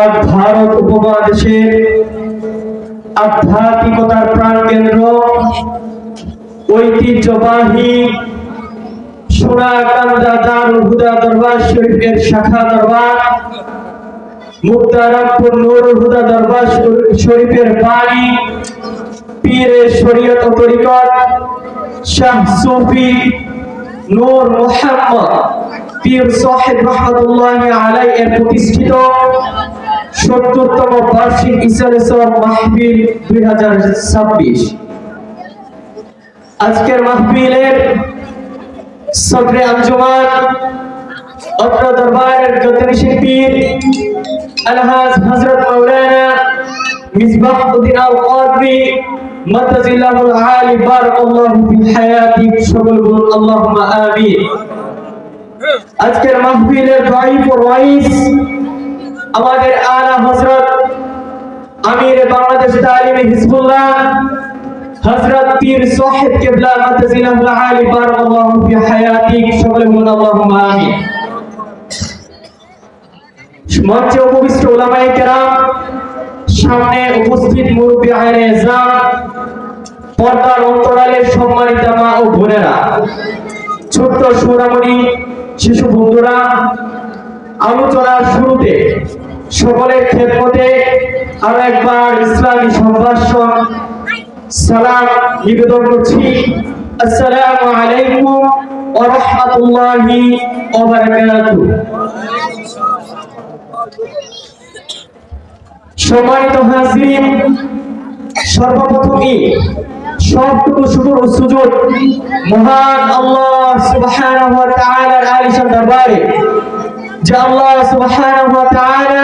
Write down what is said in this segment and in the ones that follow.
পাক ভারত উপমহাদেশের আধ্যাত্মিকতার প্রাণকেন্দ্র ঐতিহ্যবাহী সোনাকান্দা দারুল হুদা দরবার শরীফের শাখা দরবার মুক্তারামপুর নুরুল হুদা দরবার শরীফের বাড়ি পীরে শরীয়ত ও তরিকত শাহ সুফি নূর মুহাম্মদ পীর সাহেব রহমাতুল্লাহি আলাইহি এর প্রতিষ্ঠিত 70তম বার্ষিক ইসলামী মাহফিল 2026। আজকের মাহফিলের সদরে আঞ্জুমান অত্র দরবারের জ্যোতির শিল্পী আলহাজ হযরত মাওলানা মিসবাহুদ্দিন আল কাদরি মাতাজিল্লাহুল আলী বারাকাল্লাহু ফি হায়াতিক, সকল বলুন আল্লাহুম্মা আমিন। আজকের মাহফিলের দায়িফ ও রাইস আমাদের আলা হযরত আমির বাংলাদেশ তালিমি হিজবুল্লাহ হযরত পীর সাহেব কিবলা মাতাজিল্লাহুল আলী বারাকাল্লাহু ফি হায়াতিক, সকল বলুন আল্লাহুম্মা আমিন। মঞ্চে উপবিষ্ট উলামায়ে কেরাম, সামনে উপস্থিত মুরব্বি আয়নে ইসলাম, পর্দার অন্তরালের সম্মানিত মা ও বোনেরা, ছোট্ট সুরামণি শিশু বন্ধুরা, আলোচনার শুরুতে সকলের খেদমতে আরো একবার ইসলামী সম্ভাষণ সালাম নিবেদন করছি। আসসালামু আলাইকুম ওয়া রাহমাতুল্লাহি ওয়া বারাকাতুহু। সম্মানিত হাজিরিন, সর্বপ্রথমই সবটুকু শুকর ও সুজুদ মহান আল্লাহ সুবহানাহু ওয়া তাআলার আলিশান দরবারে, যে আল্লাহ সুবহানাহু ওয়া তাআলা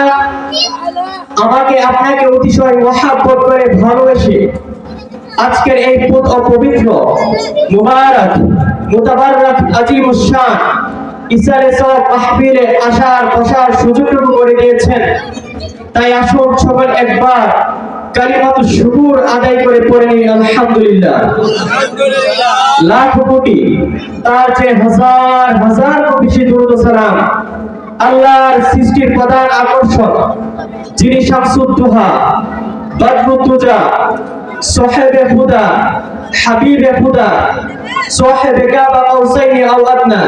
আমাকে আপনাকে অতিশয় মহব্বত করে ভালোবেসে আজকের এই পবিত্র মুবারক মুতাবারক আজিমুশ শান ইসলামী মাহফিলে আসার বসার সুযোগটুকু করে দিয়েছেন। তাই আসুন সবাই একবার কালিমাতুশ শুকর আদায় করে পড়ে নিন আলহামদুলিল্লাহ। লাখ কোটি তার চেয়ে হাজার হাজার বেশি দরুদ ও সালাম আল্লাহর সৃষ্টির প্রধান আকর্ষণ, যিনি শামসুদ দুহা, বদরুদ দুজা, সাহেবে খুদা, হাবিবে খুদা, সাহেবে কাবা কাউসাইনি আও আদনা,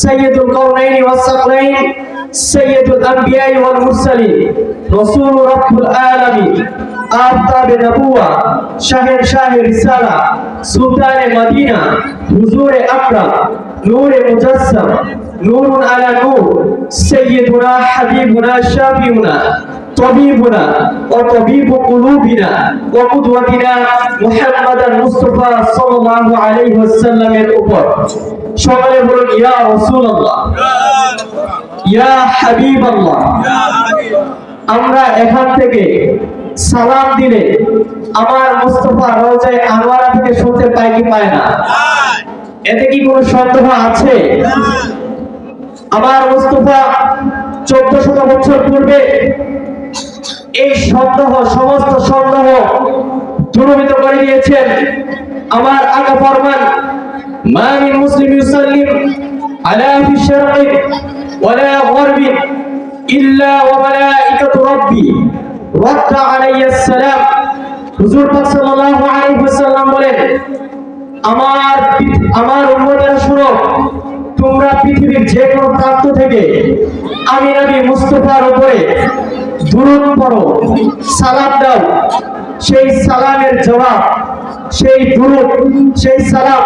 সাইয়্যিদুল কাউনাইনি ওয়াস সাকলাইন, সাইয়্যিদুল আম্বিয়া'i ওয়াল মুরসালিন, রাসূল রাব্বুল আলামিন, আফতাবে নবুওয়া, শাহের রিসালা, সুলতানে মদিনা, হুজুরে আকরাম, নূরে মুজাসসাম, নূরুন আলা নূর, সাইয়্যিদুনা হাবিবুনা শাফিউনা তবিবুনা ওয়া তবিবু কুলুবিনা ওয়া কুদওয়াতিনা মুহাম্মাদান মুস্তাফা সাল্লাল্লাহু আলাইহি ওয়াসাল্লামের উপর সকলে বলুন ইয়া রাসূলুল্লাহ, ইয়া হাবিবাল্লাহ। আমরা এখান থেকে সালাম দিলে আমার মুস্তাফা রওজায়ে আনোয়ারা থেকে শুনতে পাই কি পায় না? এতে কি কোনো সন্দেহ আছে? আমার মুস্তাফা 1400 বছর পূর্বে এই সন্দেহ, সমস্ত সন্দেহ দূরীভূত করে দিয়েছেন। আমার আকা ফরমান, মা মিন মুসলিম ইউসাল্লিম আলা ফি শারকি ওয়ালা গরবি ইল্লা ওয়া মালাইকাতু রাব্বি রাদ্দা আলাইহিস সালাম। হুজুর পাক সাল্লাল্লাহু আলাইহি ওয়াসাল্লাম বলেন, আমার উম্মতেরা শুনো, তোমরা পৃথিবীর যে কোনো প্রান্ত থেকে আমি নবী মুস্তাফার উপরে দুরূদ পড়ো, সালাম দাও, সেই সালামের জবাব, সেই দুরূদ, সেই সালাম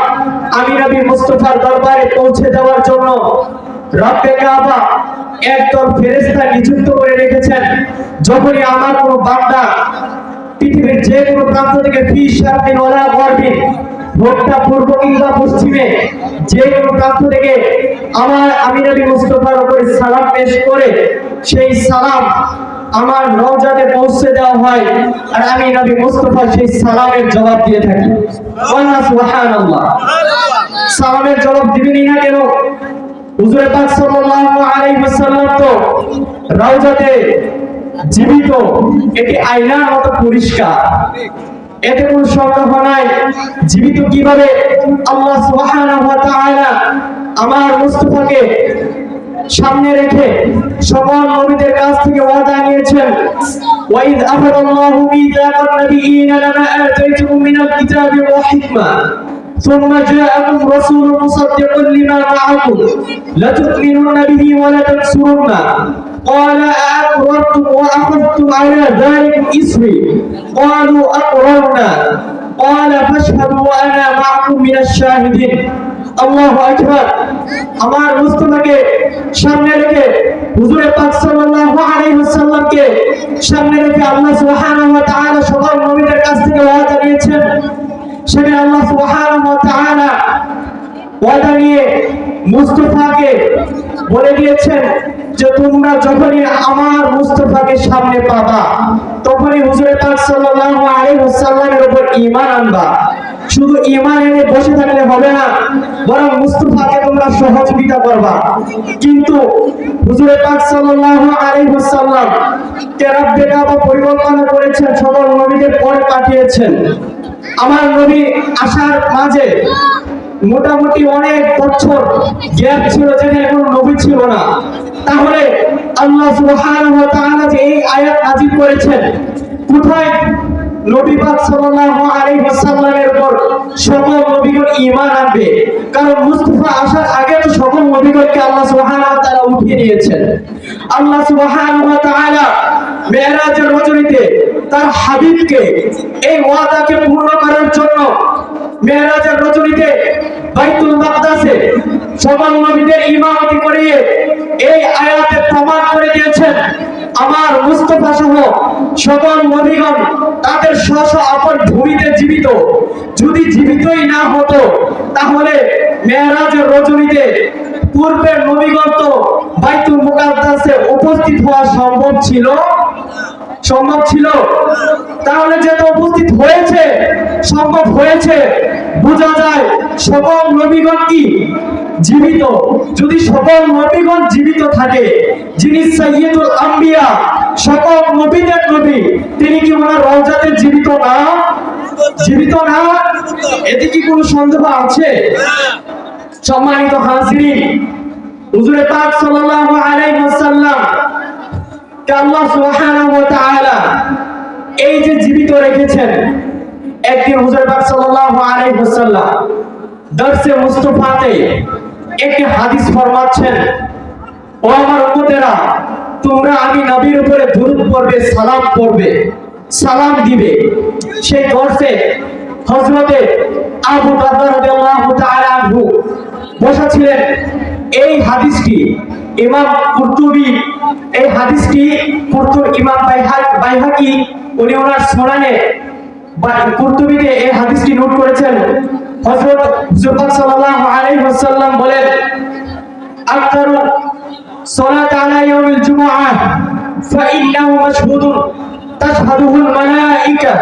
আমি নবী মুস্তাফার দরবারে পৌঁছে দেওয়ার জন্য রব্বে কাবা একদল ফেরেশতা নিযুক্ত করে রেখেছেন। যখনই আমার কোনো বান্দা পৃথিবীর যে কোনো প্রান্ত থেকে ফি শারকিন ওয়ালা গরবিন, ভোটটা পূর্ব কিংবা পশ্চিমে, যে কোনো প্রান্ত থেকে আমি নবী মুস্তাফার উপরে সালাম পেশ করে সেই সালাম আমার রওজাতে পৌঁছে দেওয়া হয়, আর আমি নবী মুস্তাফা সেই সালামের জবাব দিয়ে থাকি। সুবহানাল্লাহ। সালামের জবাব দিবেনই না কেন? হুজুর পাক সাল্লাল্লাহু আলাইহি ওয়াসাল্লাম তো রওজাতে জীবিত, এটি আয়নার মতো পরিষ্কার, এতে কোনো সন্দেহ নাই। জীবিত কিভাবে? আল্লাহ সুবহানাহু ওয়া তাআলা আমার মুস্তাফাকে সামনে রেখে সকল নবীদের কাছ থেকে ওয়াদা নিয়েছেন, ওয়াইদ আখাযাল্লাহু মিযাকান নাবিয়্যিনা লামা আতাইতুকুম মিনাল কিতাবি ওয়া হিকমা ثم جاءكم رسول مصدق لما معكم لتؤمنون به ولتنصرنه قال أأقررتم وأخذتم على ذلك إصري قالوا أقررنا قال فاشهدوا وأنا معكم من الشاهدين আল্লাহু আকবার। আমার মুস্তাফাকে সামনে রেখে হুজুর পাক সাল্লাল্লাহু আলাইহি ওয়াসাল্লামকে সামনে রেখে আল্লাহ সুবহানাহু ওয়া তাআলা সকল নবীদের কাছ থেকে ওয়াদা নিয়েছেন। সেখানে আল্লাহ সুবহানাহু ওয়া তাআলা ওয়াদা নিয়ে মুস্তাফাকে বলে দিয়েছেন যে তোমরা যখনই আমার মুস্তাফাকে সামনে পাবা তখনই হুজুর পাক সাল্লাল্লাহু আলাইহি ওয়াসাল্লামের উপর ঈমান আনবা। শুধু ঈমান এনে বসে থাকলে হবে না, বরং মুস্তাফাকে তোমরা সহযোগিতা করবা। কিন্তু হুজুর পাক সাল্লাল্লাহু আলাইহি ওয়াসাল্লাম তেরাব্বে কাবা পরিকল্পনা করেছেন, সকল নবীদের পর পাঠিয়েছেন। আমার নবী আসার মাঝে মোটামুটি অনেক বছর গ্যাপ ছিল, যেখানে কোনো নবী ছিল না। তাহলে আল্লাহ সুবহানাহু ওয়া তাআলা যে এই আয়াত নাযিল করেছেন, কোথায় নবী পাক সাল্লাল্লাহু আলাইহি ওয়াসাল্লামের উপর সকল নবীগণ ঈমান আনবে? কারণ মুস্তাফা আসার আগে তো সকল নবীগণকে আল্লাহ সুবহানাহু ওয়া তাআলা উঠিয়ে নিয়েছেন। আল্লাহ সুবহানাহু ওয়া তাআলা মেরাজের রজনীতে তার হাবিবকে এই ওয়াদাকে পূর্ণ করার জন্য মেরাজের রজনীতে বাইতুল মাকদাসে সকল নবীদের ইমামতি করিয়ে এই আয়াতে প্রমাণ করে দিয়েছেন আমার মুস্তাফা সহ সকল নবীগণ তাদের স্ব আপন ভূমিতে জীবিত। যদি জীবিতই না হতো তাহলে মেরাজের রজনীতে পূর্বের নবীগণ তো বাইতুল মুকাদ্দাসে উপস্থিত হওয়া সম্ভব ছিল? তাহলে যেহেতু উপস্থিত হয়েছে, সম্ভব হয়েছে, বোঝা যায় সকল নবীগণ কি জীবিত। যদি সকল নবীগণ জীবিত থাকে, যিনি সাইয়্যিদুল আম্বিয়া সকল নবীদের নবী, তিনি কি ওনার রওজাতে জীবিত না? এতে কি কোনো সন্দেহ আছে? সম্মানিত হাজিরিন, হুজুর পাক সাল্লাল্লাহু আলাইহি ওয়াসাল্লাম কে আল্লাহ সুবহানাহু ওয়া তাআলা এই যে জীবিত রেখেছেন, একদিন হুজুর পাক সাল্লাল্লাহু আলাইহি ওয়াসাল্লাম দরসে মুস্তাফাতে একটি হাদিস ফরমাচ্ছেন, ও আমার উম্মতেরা, তোমরা আমি নবীর উপরে দুরূদ পড়বে, সালাম পড়বে, সালাম দিবে। সেই দরসে হযরতে আবু বকর রাদিয়াল্লাহু তাআলা আনহু বসা ছিলেন। এই হাদিসটি ইমাম কুরতুবী, এই হাদিসটি ইমাম বাইহাকি উনি ওনার সুনানে কুরতুবীতে এই হাদিসটি নোট করেছেন। হযরত হুজুর সাল্লাল্লাহু আলাইহি ওয়াসাল্লাম বলেন, আকতারু সালাত আলা ইয়াউমিল জুমআহ ফাইন্নাহু মাশহুদুন তাশহাদুহুল মালায়েকা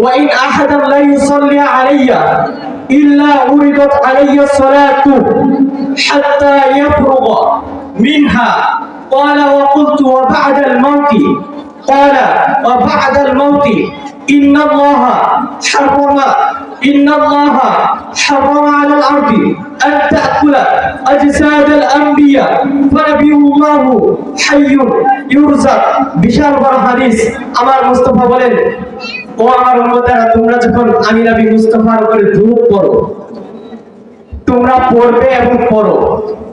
ওয়া ইন আহাদান লা ইউসাল্লি আলাইয়া ইল্লা উরিদাত আলাইয়া সালাতু হাত্তা ইয়াফরুগা মিনহা ক্বালা ওয়া কুলতু ওয়া বা'দাল মাউতি ক্বালা ওয়া বা'দাল মাউতি ইন্নাল্লাহা হারামা আলাল আরদি আন তাকুলা আজসাদাল আম্বিয়া ফানাবিয়ুল্লাহু হাইয়ুন ইউরজাক। বিশাল বড় হাদিস। আমার মুস্তাফা বলেন, ও আমার উম্মতেরা, তোমরা যখন আমি নবী মুস্তাফার উপরে দুরূদ পড়ো, তোমরা পড়বে এবং পড়ো।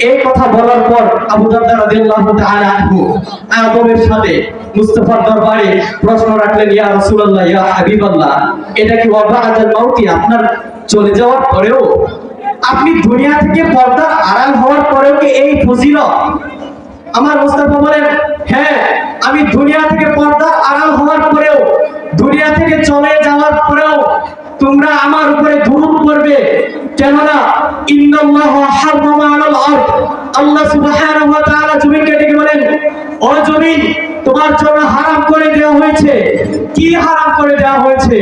এই কথা বলার পর আবু দারদা রাদিয়াল্লাহু তাআলা আনহু আদবের সাথে মুস্তাফার দরবারে প্রশ্ন রাখলেন, ইয়া রাসূলুল্লাহ, ইয়া হাবিবাল্লাহ, এটা কি ওয়াবাদাল মাউতি, আপনার চলে যাওয়ার পরেও, আপনি দুনিয়া থেকে পর্দা আড়াল হওয়ার পরেও কি এই ফজিলত? আমার মুস্তাফা বলেন, হ্যাঁ, আমি দুনিয়া থেকে পর্দা আড়াল হওয়ার পরেও, দুনিয়া থেকে চলে যাওয়ার পরেও তোমরা আমার উপরে দুরূদ পড়বে। কেননা ইন্নাল্লাহা হারামা আলাল আরদ, আল্লাহ সুবহানাহু ওয়া তাআলা জমিনকে ডেকে বলেন, ও জমিন, তোমার জন্য হারাম করে দেওয়া হয়েছে। কি হারাম করে দেওয়া হয়েছে?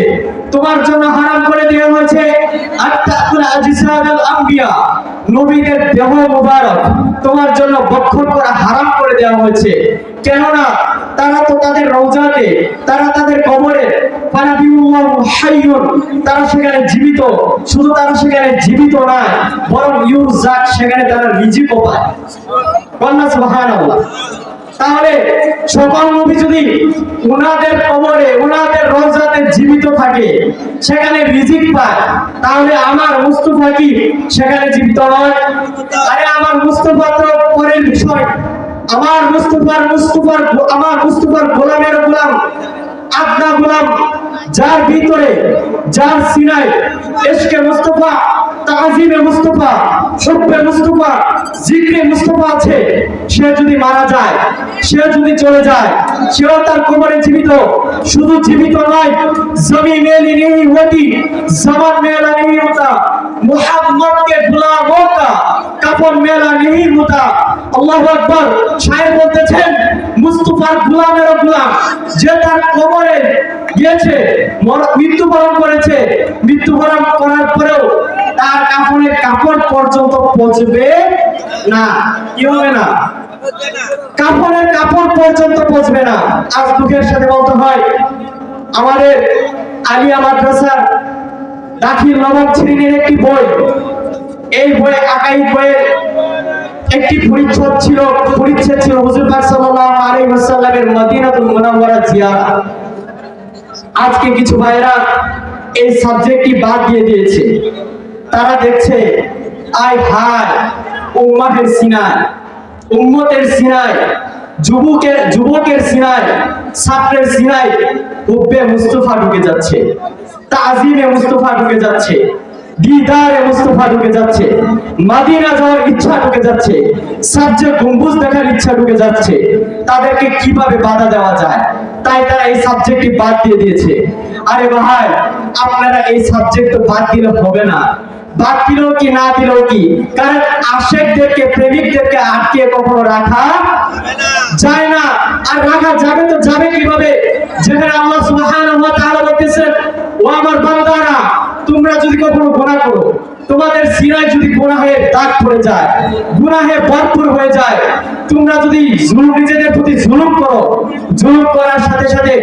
তোমার জন্য হারাম করে দেওয়া হয়েছে আত্তাকুলা আজসাদাল আম্বিয়া, নবীদের দেহ মুবারক তোমার জন্য ভক্ষণ করা হারাম করে দেওয়া হয়েছে। কেননা তারা তো তাদের রওজাতে, তারা তাদের কবরে, ফানাবিউল্লাহু হাইয়ুন, তারা সেখানে জীবিত। শুধু তারা সেখানে জীবিত নয়, বরং ইউরজাক, সেখানে তারা রিজিকও পায়। কন্যা সুবহানাল্লাহ। তাহলে সকল নবী যদি উনাদের কবরে উনাদের রওজাতে জীবিত থাকে, সেখানে রিজিক পায়, তাহলে আমার মুস্তাফা কি সেখানে জীবিত নয়? আরে আমার মুস্তাফা তো পরের বিষয়। আমার মুস্তাফার গোলামের গোলাম, আদনা গোলাম, যার ভিতরে যার সিনায় ইশকে মুস্তাফা, তাজিমে মুস্তাফা, হুব্বে মুস্তাফা, জিক্রে মুস্তাফা আছে, সে যদি মারা যায়, সে যদি চলে যায়, সেও তার কবরে জীবিত। শুধু জীবিত নয়, জমি মেলি नहीं होती, जमान मेला नहीं होता, मुहम्मद के गुलामों का कफन मेला नहीं होता। আল্লাহু আকবার। শায়ের বলতেছেন, মুস্তাফার গোলামের গোলাম যে তার কবরে গিয়েছে, মৃত্যুবরণ করেছে, মৃত্যুবরণ করার পরেও তার কাফনের কাপড় পর্যন্ত পৌঁছবে না। কি হবে না? কাফনের কাপড় পর্যন্ত পৌঁছবে না। আজ দুঃখের সাথে বলতে হয়, আমাদের আলিয়া মাদ্রাসার দাখিল নবম শ্রেণীর একটি বই, এই বইয়ে আকাইদ বইয়ের একটি পরিচ্ছেদ ছিল হুজুর পাক সাল্লাল্লাহু আলাইহি ওয়াসাল্লামের মদিনাতুল মুনাওয়ারা জিয়ারা। আজকে কিছু ভাইরা এই সাবজেক্টটি বাদ দিয়ে দিয়েছে। তারা দেখছে আয় হায়, উম্মাহের সিনায়, উম্মতের সিনায়, যুবকের সিনায়, ছাত্রের সিনায় হুব্বে মুস্তাফা ঢুকে যাচ্ছে, তাজিমে মুস্তাফা ঢুকে যাচ্ছে, দিদারে মুস্তাফা ঢুকে যাচ্ছে, মদিনা যাওয়ার ইচ্ছা ঢুকে যাচ্ছে, সবচেয়ে গম্বুজ দেখার ইচ্ছা ঢুকে যাচ্ছে। তাদেরকে কিভাবে বাধা দেওয়া যায়, তাই তারা এই সাবজেক্টটি বাদ দিয়ে দিয়েছে। আরে ভাই, আপনারা এই সাবজেক্ট বাদ দিলে হবে না। বাদ দিলেও কি না দিলেও কি, কারণ আশিকদেরকে, প্রেমিকদেরকে আটকে কখনো রাখা যায় না। আর রাখা যাবে তো যাবে কিভাবে? যেখানে আল্লাহ সুবহানাহু ওয়া তাআলা বলতেছেন, ও আমার বান্দারা, তোমরা যদি কখনো গুনাহ করো, তোমাদের সিনায় যদি গুনাহের দাগ পড়ে যায়, গুনাহে ভরপুর হয়ে যায়, তোমরা যদি নিজেদের প্রতি জুলুম করো, জুলুম করার সাথে সাথে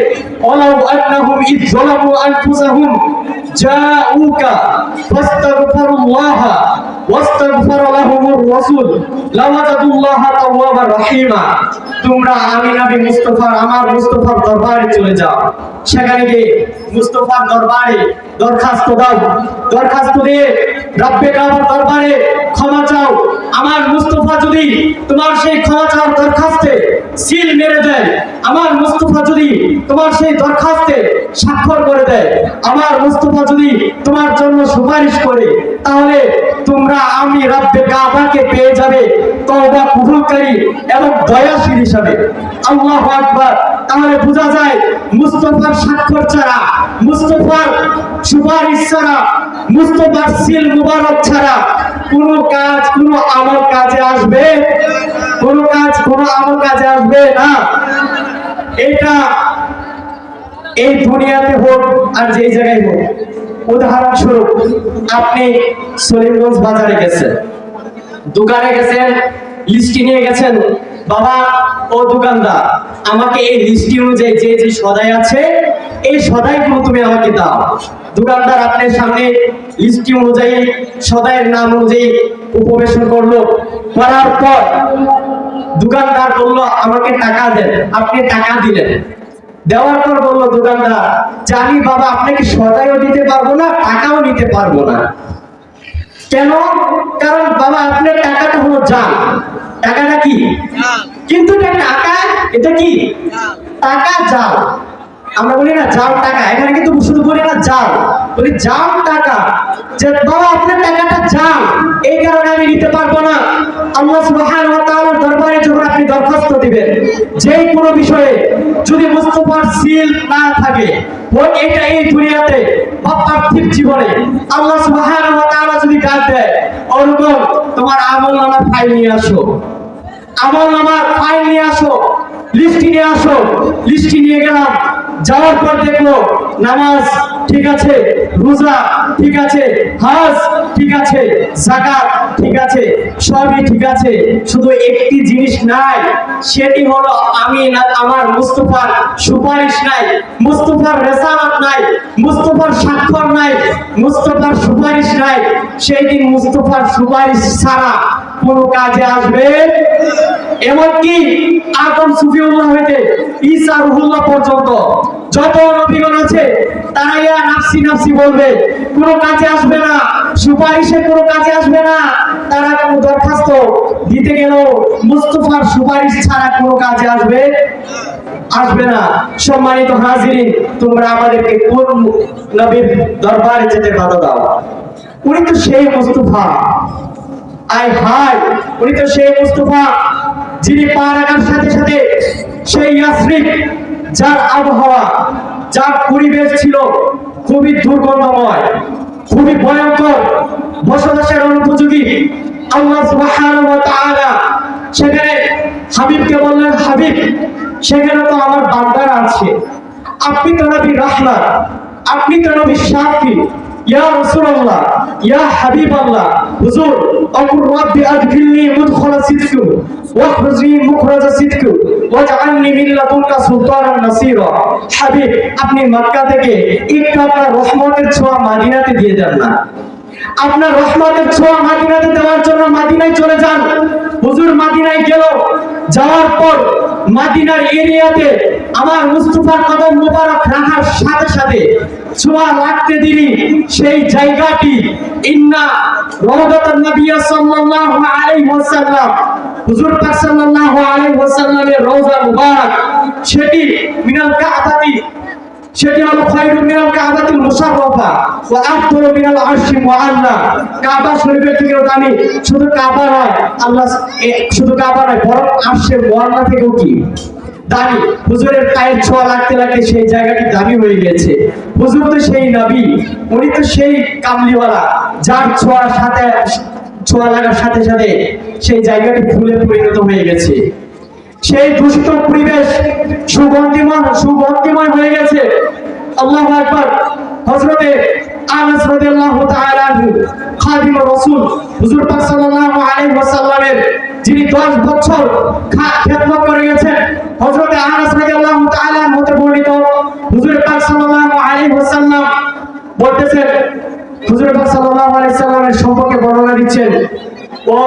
ওয়ালাউ আন্নাহুম ইয যালামু আনফুসাহুম জাউকা ফাস্তাগফিরুল্লাহ ওয়াস্তাগফারা লাহুমুর রাসূল লাওয়াজাদুল্লাহা তাওয়াবার রহিমা। তোমরা আমি নবী মুস্তাফা, আমার মুস্তাফার দরবারে চলে যাও, সেখানে গিয়ে মুস্তাফার দরবারে দরখাস্ত দাও, দরখাস্ত দিয়ে রব্বে কাবার দরবারে ক্ষমা চাও। আমার মুস্তাফা যদি তোমার সেই ক্ষমা চাওয়ার দরখাস্তে সিল মেরে দেয়, আমার মুস্তাফা যদি তোমার সেই দরখাস্তে স্বাক্ষর করে দেয়, আমার মুস্তাফা যদি তোমার জন্য সুপারিশ করে, তাহলে তোমরা আমি রব্বে কাবাকে পেয়ে যাবে তওবা কবুলকারী এবং দয়াশীল হিসাবে। আল্লাহু আকবার। তাহলে বোঝা যায়, মুস্তাফার স্বাক্ষর ছাড়া, মুস্তাফার সুপারিশ ছাড়া, মুস্তাফার সিল মুবারক ছাড়া কোনো কাজ, কোনো আমল কাজে আসবে? কোনো কাজ, কোনো আমল কাজে আসবে না। এটা এই দুনিয়াতে হোক আর যেই জায়গায় হোক। উদাহরণস্বরূপ, আপনি সলিমগঞ্জ বাজারে গেছেন, দোকানে গেছেন, লিস্টি নিয়ে গেছেন, বাবা ও দোকানদার, আমাকে এই লিস্টি অনুযায়ী যে যে সদাই আছে, এই সদাইগুলো তুমি আমাকে দাও। দোকানদার আপনার সামনে লিস্টি অনুযায়ী, সদাইয়ের নাম অনুযায়ী উপবেশন করলো, করার পর দোকানদার বললো আমাকে টাকা দেন। আপনি টাকা দিলেন, দেওয়ার পর বললো দোকানদার, জানি বাবা আপনাকে সদাইও দিতে পারবো না, টাকাও নিতে পারবো না। কেন? কারণ বাবা আপনার টাকাটা হলো জাল। টাকাটা কি? কিন্তু টাকা, এটা কি? টাকা জাল। আমরা বলি না জাল টাকা, এখানে কিন্তু শুধু বলি না জাল, বলি জাল টাকা। যে বাবা আপনার টাকাটা জাল, এই কারণে আমি নিতে পারবো না। আল্লাহ সুবহানাহু ওয়া তাআলার দরবারে যখন আপনি দরখাস্ত দিবেন, যে কোনো বিষয়ে যদি মুস্তাফার সিল না থাকে, ওই এটা এই দুনিয়াতে বা পার্থিব জীবনে আল্লাহ সুবহানাহু ওয়া তাআলা যদি ডাক দেয়, ওরকম তোমার আমলনামার ফাইল নিয়ে আসো, আমলনামার ফাইল নিয়ে আসো, লিস্টি নিয়ে আসো। লিস্টি নিয়ে গেলাম, যাওয়ার পর দেখলো নামাজ ঠিক আছে, রোজা ঠিক আছে, হজ ঠিক আছে, যাকাত ঠিক আছে, সবই ঠিক আছে, শুধু একটি জিনিস নাই, সেটি হলো আমি না, আমার মুস্তাফার সুপারিশ নাই, মুস্তাফার রিসালাত নাই, মুস্তাফার স্বাক্ষর নাই, মুস্তাফার সুপারিশ নাই। সেই দিন মুস্তাফার সুপারিশ ছাড়া কোনো কাজে আসবে। এমনকি আদম সুফিউল্লাহ হইতে ঈসা রুহুল্লাহ পর্যন্ত যত নবীগণ আছে তারা ইয়া নাফসি নাফসি বলবে, কোনো কাজে আসবে না, সুপারিশে কোনো কাজে আসবে না। তারা কোনো দরখাস্ত দিতে গেল মুস্তাফার সুপারিশ ছাড়া কোনো কাজে আসবে না। সম্মানিত হাজিরিন, তোমরা আমাদেরকে কোন নবীর দরবারে যেতে বাধা দাও? উনি তো সেই মুস্তাফা। আয় হায়, উনি তো সেই মুস্তাফা যিনি পা রাখার সাথে সাথে সেই ইয়াসরিব, যার আবহাওয়া, যার পরিবেশ ছিল খুবই দুর্গন্ধময়, খুবই ভয়ঙ্কর, বসবাসের অনুপযোগী। আল্লাহ সুবহানাহু ওয়া তাআলা সেখানে হাবিবকে বললেন, হাবিব, সেখানে তো আমার বান্দারা আছে, আপনি তো নবী রাহমাত, আপনি তো নবী শাফি, ইয়া রাসূলুল্লাহ, ইয়া হাবিবাল্লাহ, হুজুর আকুর রাব্বি আদখিলনি মুদখালা সিদকি ওয়াখরুজনি মুখরাজা সিদকি ওয়াজআলনি মিন লাদুনকা সুলতানান নাসীরা। হাবিব, আপনি মক্কা থেকে একটু আপনার রহমতের ছোঁয়া মদিনাতে দিয়ে দেন না? আপনার রহমতের ছোঁয়া মদিনাতে দেওয়ার জন্য মদিনায় চলে যান। হুজুর মদিনায় গেল, যাওয়ার পর মদিনার এরিয়াতে আমার মুস্তাফার কদম মোবারক রাখার সাথে সাথে ছোঁয়া লাগতে দিলি সেই জায়গাটি ইন্না রাওদাতুন নবী সাল্লাল্লাহু আলাইহি ওয়াসাল্লাম, হুজুর পাক সাল্লাল্লাহু আলাইহি ওয়াসাল্লামের রওজা মুবারক, সেটি মিনাল কাবাতি, সেটি হলো খায়রুম মিনাল কাবাতিল মুশাররাফা ওয়া আফদালু মিনাল আরশি মুআল্লা। কাবা শরীফের থেকেও দামি শুধু কাবা নয়, আল্লাহ শুধু কাবা নয়, বরং আরশে মুআল্লা থেকেও কি দামি। হুজুরের পায়ের ছোঁয়া লাগতে লাগতে সেই জায়গাটি দামি হয়ে গেছে। হুজুর তো সেই নবী, উনি তো সেই কামলিওয়ালা, যার ছোঁয়া লাগার সাথে সাথে সেই জায়গাটি ফুলে পরিণত হয়ে গেছে। সেই দুষ্ট পরিবেশ সুগন্ধিময় হয়ে গেছে। আল্লাহু আকবার। হযরতে আনাস রাদিয়াল্লাহু তাআলা আনহু, খাদিমুর রাসূল, হুজুর পাক সাল্লাল্লাহু আলাইহি ওয়াসাল্লামের যিনি 10 বছর খেদমত করে গেছেন, হযরতে আনাস রাদিয়াল্লাহু তাআলা হতে বর্ণিত, হুজুর পাক সাল্লাল্লাহু আলাইহি ওয়াসাল্লাম বলতেছেন, হুজুর পাক সাল্লাল্লাহু আলাইহি ওয়াসাল্লামের সম্পর্কে বর্ণনা দিচ্ছেন, ও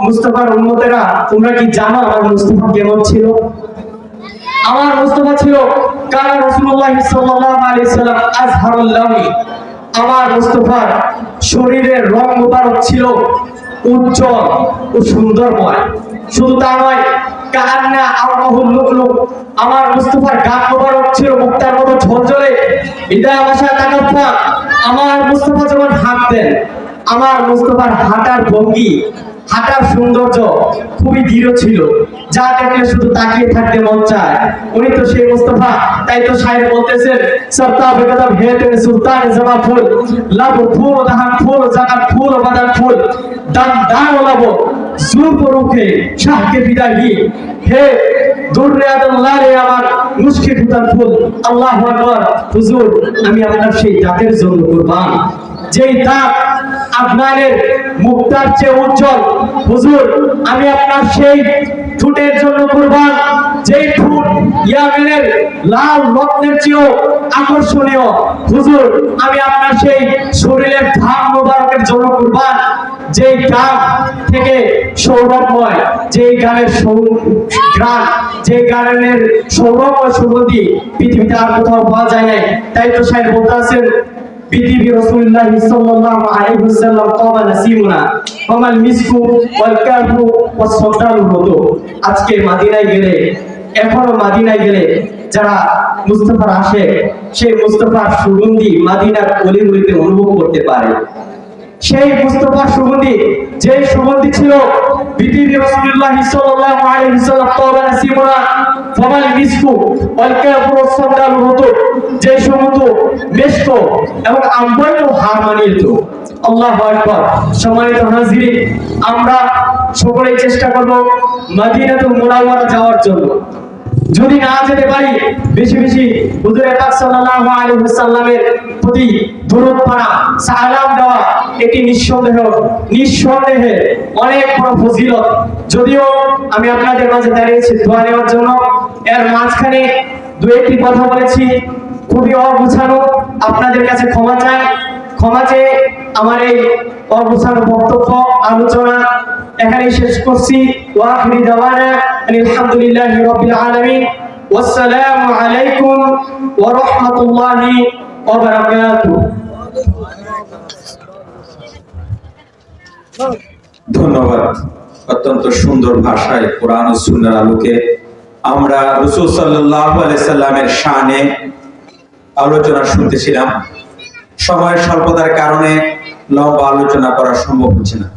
মুস্তাফার উম্মতেরা, তোমরা কি জানো আমার মুস্তাফা কেমন ছিল? আমার মুস্তাফা ছিল কানা রাসূলুল্লাহ সাল্লাল্লাহু আলাইহি সাল্লাম আজহারুল লাওনি। আমার মুস্তাফার শরীরের রং মোবারক ছিল উজ্জ্বল ও সুন্দরময়। শুধু তা নয়, কান্না আরমাহুল লুকলুক, আমার মুস্তাফার গান মোবারক ছিল মুক্তার মতো ঝলঝলে, হৃদয় ভাষা তাকাফা। আমার মুস্তাফা যখন হাঁটতেন, আমার মুস্তাফার হাঁটার ভঙ্গি, হাঁটার সৌন্দর্য খুবই দৃঢ় ছিল, যা দেখলে শুধু তাকিয়ে থাকতে মন চায়। উনি তো সেই মুস্তাফা। তাই তো শায়ের বলতেছেন, সরতা বেকদম হে তেরে সুলতান জামা ফুল, লাব ফুল দাহান ফুল জাকাত ফুল বাদান ফুল, দাম দাম লাবো জুর পরুখে শাহকে বিদায়ী, হে দুররে আল্লাহ রে আমার মুশকি ফুতান ফুল। আল্লাহু আকবার। হুজুর, আমি আপনার সেই দাঁতের জন্য কুরবান, যেই দাঁত আপনাদের মুক্তার চেয়ে উজ্জ্বল। হুজুর, আমি আপনার সেই ঠোঁটের জন্য কুরবান, যেই ঠোঁট ইয়ামেনের লাল রত্নের চেয়েও আকর্ষণীয়। হুজুর, আমি আপনার সেই শরীরের ঘাম মোবারকের জন্য কুরবান, যেই গান থেকে সৌরভময়, যেই গানের গান, যে গানের সৌরভময় সুগন্ধি পৃথিবীতে আর কোথাও পাওয়া যায় না। তাই তো শায়ের বলতে আছেন, বিবি রাসূলুল্লাহ সাল্লাল্লাহু আলাইহি ওয়াসাল্লাম কামা নাসিমুনা ওয়ামাল মিসকু ওয়াল কাফু ওয়াস সাদালু হতো। আজকে মদিনায় গেলে, এখনো মদিনায় গেলে যারা মুস্তাফার আশিক, সেই মুস্তাফার সুগন্ধি মদিনার গলিগুলিতে অনুভব করতে পারে। সেই মুস্তাফার সুগন্ধি, যে সুগন্ধি ছিল বিবি রাসূলুল্লাহ সাল্লাল্লাহু আলাইহি ওয়াসাল্লাম কামা নাসিমুনা ওয়ামাল মিসকু ওয়াল কাফু ওয়াস সাদালু হতো, যে সুগন্ধ মেশক এবং আম্বরও হার মানিয়ে দিত। আল্লাহু আকবার। সম্মানিত হাজিরিন, আমরা সকলেই চেষ্টা করব মদিনাতুল মুনাওয়ারা যাওয়ার জন্য। যদি না যেতে পারি, বেশি বেশি হুজুর পাক সাল্লাল্লাহু আলাইহি ওয়াসাল্লামের প্রতি দরুদ পড়া, সালাম দেওয়া, এটি নিঃসন্দেহে অনেক বড় ফজিলত। যদিও আমি আপনাদের মাঝে দাঁড়িয়েছি দোয়া নেওয়ার জন্য, এর মাঝখানে দু একটি কথা বলেছি খুবই অগুছানো, আপনাদের কাছে ক্ষমা চেয়ে আমার এই অগুছানো বক্তব্য, আলোচনা এখানেই শেষ করছি। ওয়া আখিরি দাওয়ানা আলহামদুলিল্লাহি রাব্বিল আলামিন। ওয়াসসালামু আলাইকুম ওয়া রাহমাতুল্লাহি ওয়া বারাকাতুহু। ধন্যবাদ। অত্যন্ত সুন্দর ভাষায় কোরআন ও সুন্নাহর আলোকে আমরা রাসূল সাল্লাল্লাহু আলাইহি সাল্লামের শানে আলোচনা শুনতেছিলাম। সময়ের স্বল্পতার কারণে লম্বা আলোচনা করা সম্ভব হচ্ছে না।